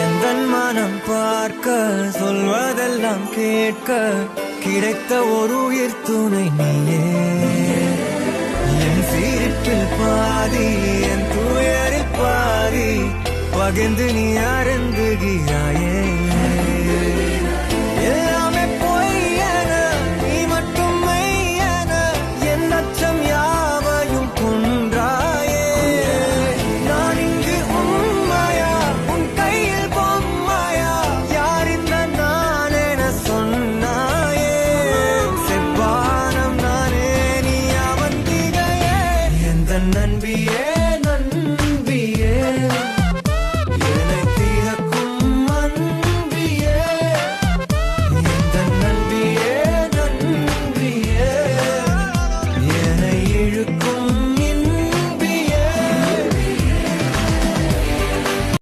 எந்தன் மனம் பார்க்க சொல்வதெல்லாம் கேட்க கிடைத்த ஒரு உயிர் துணை நீயே. என் சிரிப்பில் பாதி என் துயரில் பாதி பகிர்ந்து நீ அருந்துகிறாயே.